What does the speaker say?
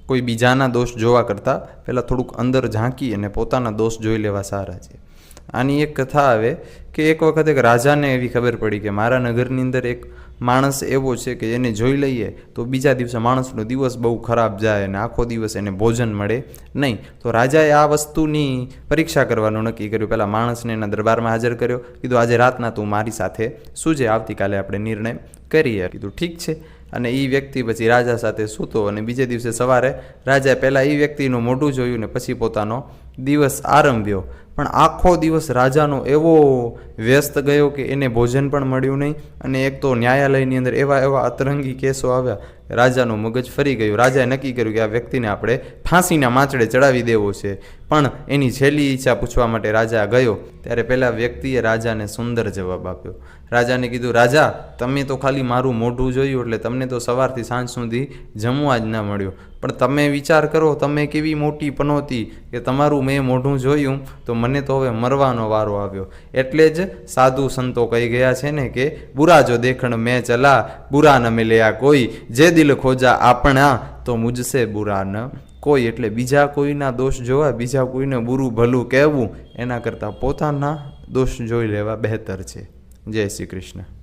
કોઈ બીજાના દોષ જોવા કરતાં પહેલાં થોડુંક અંદર ઝાંકી અને પોતાના દોષ જોઈ લેવા સારા છે. આની એક કથા આવે કે એક વખત એક રાજાને એવી ખબર પડી કે મારા નગરની અંદર એક માણસ એવો છે કે એને જોઈ લઈએ તો બીજા દિવસે માણસનો દિવસ બહુ ખરાબ જાય અને આખો દિવસ એને ભોજન મળે નહીં. તો રાજાએ આ વસ્તુની પરીક્ષા કરવાનું નક્કી કર્યું. પહેલાં માણસને એના દરબારમાં હાજર કર્યો. કીધું આજે રાતના તું મારી સાથે સૂજે, આવતીકાલે આપણે નિર્ણય કરીએ. કીધું ઠીક છે. અને એ વ્યક્તિ પછી રાજા સાથે સૂતો અને બીજે દિવસે સવારે રાજાએ પહેલાં એ વ્યક્તિનું મોઢું જોયું ને પછી પોતાનો દિવસ આરંભ્યો. પણ આખો દિવસ રાજાનો એવો વ્યસ્ત ગયો કે એને ભોજન પણ મળ્યું નહીં. અને એક તો ન્યાયાલયની અંદર એવા અતરંગી કેસો આવ્યા, રાજાનું મગજ ફરી ગયું. રાજાએ નક્કી કર્યું કે આ વ્યક્તિને આપણે ફાંસીના માંચડે ચડાવી દેવો છે. પણ એની છેલ્લી ઈચ્છા પૂછવા માટે રાજા ગયો ત્યારે પેલા વ્યક્તિએ રાજાને સુંદર જવાબ આપ્યો. રાજાને કીધું, રાજા તમે તો ખાલી મારું મોઢું જોયું એટલે તમને તો સવારથી સાંજ સુધી જમવા જ ન મળ્યું. પણ તમે વિચાર કરો, તમે કેવી મોટી પનોતી કે તમારું મેં મોઢું જોયું તો મને તો હવે મરવાનો વારો આવ્યો. એટલે જ સાધુ સંતો કહી ગયા છે ને કે બુરા જો દેખણ મેં ચલા, બુરા ન મિલ્યા કોઈ, જે દિલ ખોજા આપણા તો મુજસે બુરા ન કોઈ. એટલે બીજા કોઈના દોષ જોવા, બીજા કોઈને બુરું ભલું કહેવું એના કરતાં પોતાના દોષ જોઈ લેવા બહેતર છે. જય શ્રી કૃષ્ણ.